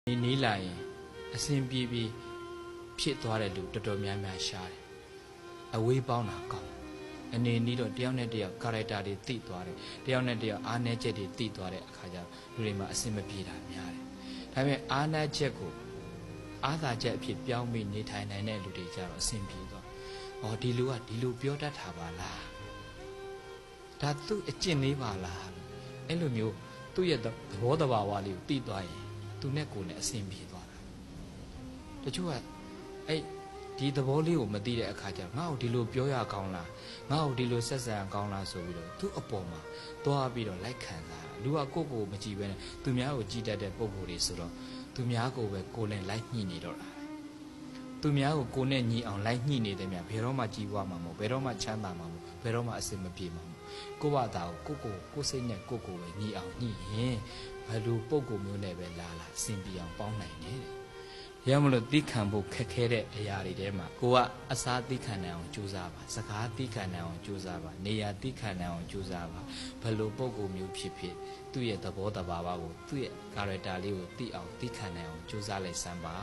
နီးလာရင်အစဉ်ပြေပြေဖြစ်သွားတဲ့လူတော်တော်များများရှားတယ်အဝေးပေါင်းတာကောင်းအနေနီးတော့တယောက်နဲ့တယောက်ကာရက်တာတွေသိသွားတယ်တယောက်နဲ့တယောက်အားနည်းချက်တွေသိသွားတဲ့အခါကျလူတွေမှာအစဉ်မပြေတာများတယ်ဒါပေမဲ့အားနည်းချက်ကိုအားသာချက်အဖြစ်ပြောင်းပြီးနေထိုင်နိုင်တဲ့လူတွေကြတော့အစဉ်ပြေသွားဒီလူကဒီလိုပြောတတ်တာပါလားဒါသူ့အကျင့်လေးပါလားအဲ့လိုမျိုးသူ့ရဲ့သဘောတဘာဝလေးကိုသိသွားရင်သူနဲ့ကိုယ်နဲ့အစဉ်ပြေသွားတာတချို့ကအဲ့ဒီသဘောလေးကိုမသိတဲ့အခါကျတော့ငါ့ကိုဒီလိုပြောရကောင်းလားငါ့ကိုဒီလိုဆက်ဆံကောင်းလားဆိုပြီးတော့သူ့အပေါ်မှာသွားပြီးတော့လိုက်ခံတာလူကကိုယ့်ကိုယ်မကြည့်ဘဲနဲ့သူများကိုကြည့်တတ်တဲ့ပုံကိုယ်တွေဆိုတော့သူများကိုပဲကိုယ်နဲ့လိုက်ညှိနေတော့တာသူများကိုကိုယ်နဲ့ညှိအောင်လိုက်ညှိနေတယ်များဘယ်တော့မှကြည်ဝါမှာမဟုတ်ဘယ်တော့မှချမ်းသာမှာမဟုတ်ဘယ်တော့မှအစင်မပြေမှာမဟုတ်ကိုယ့်ဘာသာကိုကိုယ်စိတ်နဲ့ကိုယ်ပဲညှိအောင်ညှိရင်ဘယ်လိုပုံကိုယ်မျိုးနဲ့ပဲလာအစင်ပြေအောင်ပေါင်းနိုင်တယ်ရမလို့သီးခံဖို့ခက်ခဲတဲ့အရာတွေထဲမှာကိုကအစားသီးခံနိုင်အောင်ကြိုးစားပါစကားသီးခံနိုင်အောင်ကြိုးစားပါနေရာသီးခံနိုင်အောင်ကြိုးစားပါဘယ်လိုပုံကိုမျိုးဖြစ်ဖြစ်သူ့ရဲ့သဘောတဘာဝကိုသူ့ရဲ့ character လေးကိုသိအောင်သီးခံနိုင်အောင်ကြိုးစားလိုက်စမ်းပါ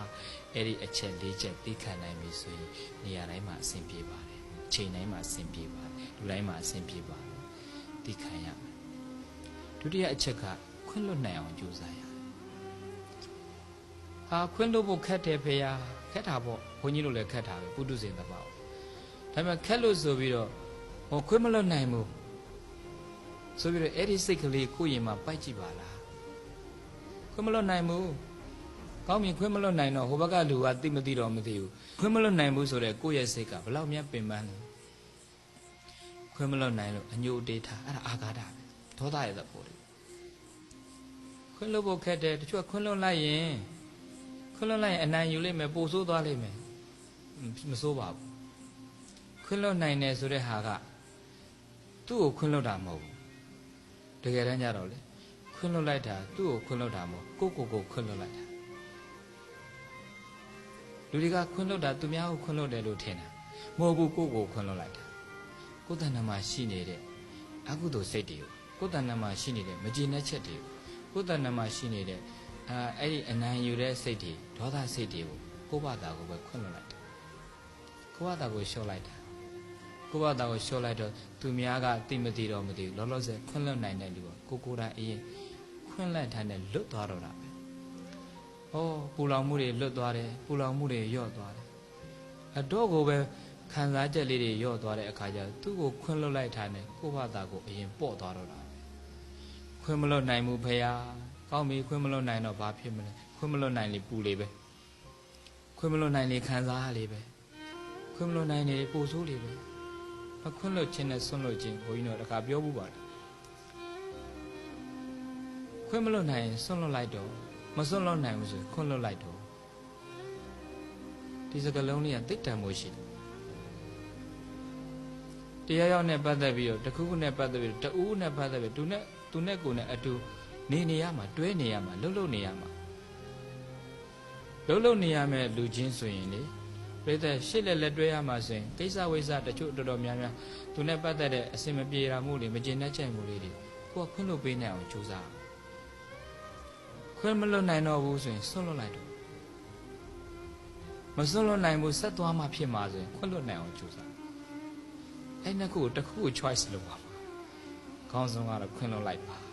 အဲ့ဒီအချက်၄ချက်သီးခံနိုင်ပြီဆိုရင်နေရာတိုင်းမှာအဆင်ပြေပါတယ်အချိန်တိုင်းမှာအဆင်ပြေပါတယ်လူတိုင်းမှာအဆင်ပြေပါတယ်သီးခံရမယ်ဒုတိယအချက်ကခွင့်လွတ်နိုင်အောင်ကြိုးစားရခွင့်လို့ဖို့ခက်တယ်ဖေယာခက်တာပေါ့ဘုန်းကြီးတို့လည်းခက်တာပဲပုထုဇဉ်တပါဒါပေမဲ့ခက်လို့ဆိုပြီးတော့ခွင့်မလွတ်နိုင်ဘူးဆိုပြီးတော့အဲ့ဒီစိတ်ကလေးကိုယ့်ရင်မှာပိုက်ကြည့်ပါလားခွင့်မလွတ်နိုင်ဘူးကောင်းပြီခွင့်မလွတ်နိုင်တော့ဟိုဘက်ကလူကသိမသိတော့မသိဘူးခွင့်မလွတ်နိုင်ဘူးဆိုတော့ကိုယ့်ရဲ့စိတ်ကဘယ်လောက်များပင်ပန်းလဲခွင့်မလွတ်နိုင်လို့အညို့တေးထားအဲ့ဒါအာဃာတပဲဒေါသရဲ့သဘောတွေခွင့်လွတ်ဖို့ခက်တယ်တချို့ခွင့်လွတ်လိုက်ရင်ခွင့်လွတ်လိုက်ရင်အနိုင်ယူလိမ့်မယ်ပိုဆိုးသွားလိမ့်မယ်မဆိုးပါဘူးခွင့်လွတ်နိုင်တယ်ဆိုတဲ့ဟာကသူ့ကိုခွင့်လွတ်တာမဟုတ်ဘူးတကယ်တမ်းကျတော့လေခွင့်လွတ်လိုက်တာသူ့ကိုခွင့်လွတ်တာမဟုတ်ကိုခွင့်လွတ်လိုက်တာလူတွေကခွင့်လွတ်တာသူများကိုခွင့်လွတ်တယ်လို့ထင်တာမဟုတ်ဘူးကိုခွင့်လွတ်လိုက်တာကိုယ်တဏ္ဍာမှာရှိနေတဲ့အကုသိုလ်စိတ်တွေကိုယ်တဏ္ဍာမှာရှိနေတဲ့မကျေနပ်ချက်တွေကိုယ်တဏ္ဍာမှာရှိနေတဲ့အဲ့ဒီအနိုင်ယူတဲ့စိတ်တွေဒေါသစိတ်တွေကိုကိုယ့်ဘာသာကိုပဲခွင့်လွှတ်လိုက်တယ်ကိုယ့်ဘာသာကိုလျှော့လိုက်တာကိုယ့်ဘာသာကိုလျှော့လိုက်တော့သူများကသိမသိတော့မသိဘူးလောလောဆယ်ခွင့်လွှတ်နိုင်တဲ့လူကကိုယ်တိုင်အရင်ခွင့်လွှတ်ထားတဲ့လွတ်သွားတော့တာပဲပူလောင်မှုတွေလွတ်သွားတယ်ပူလောင်မှုတွေလျော့သွားတယ်အတော့ကိုပဲခံစားချက်လေးတွေလျော့သွားတဲ့အခါကျသူ့ကိုခွင့်လွှတ်လိုက်ထားတဲ့ကိုယ့်ဘာသာကိုအရင်ပေါ့သွားတော့တာပဲခွင့်မလွှတ်နိုင်ဘူးဖေယားကောင်းပြီခွင့်မလွတ်နိုင်တော့ဘာဖြစ်မလဲခွင့်မလွတ်နိုင်လေပူလေပဲခွင့်မလွတ်နိုင်လေခံစားရလေပဲခွင့်မလွတ်နိုင်လေပူဆိုးလေပဲခွင့်လွတ်ခြင်းနဲ့ဆွန့်လွတ်ခြင်းဘုန်းကြီးတို့တခါပြောမှုပါတယ်ခွင့်မလွတ်နိုင်ရင်ဆွန့်လွတ်လိုက်တော့မဆွန့်လွတ်နိုင်ဘူးဆိုခွင့်လွတ်လိုက်တော့ဒီစကားလုံးလေးကသိတ္တံမို့ရှိတယ်တရားရောက်နဲ့ပတ်သက်ပြီးတော့တခုခုနဲ့ပတ်သက်ပြီးတော့တူနဲ့ပတ်သက်ပြီးသူနဲ့ကိုယ်နဲ့အတူနေရမှာတွဲနေရမှာလှုပ်နေရမှာလှုပ်နေရမယ်လူချင်းဆိုရင်လေပြည့်တဲ့ရှစ်လက်တွဲရမှာဆိုရင်ကိစ္စဝိစ္စတချို့တော်တော်များများသူနဲ့ပတ်သက်တဲ့အစင်မပြေတာမှုတွေမကျေနပ်ချက်မှုလေးတွေကိုခွင့်လွှတ်ပေးနိုင်အောင်ကြိုးစားခွင့်မလွှတ်နိုင်တော့ဘူးဆိုရင်ဆွန့်လွတ်လိုက်တော့မဆွန့်လွတ်နိုင်ဘူးဆက်သွားမှဖြစ်မှာဆိုရင်ခွင့်လွှတ်နိုင်အောင်ကြိုးစားအဲ့နှစ်ခုတစ်ခု choice လုပ်ပါခေါင်းဆောင်ကတော့ခွင့်လွှတ်လိုက်ပါ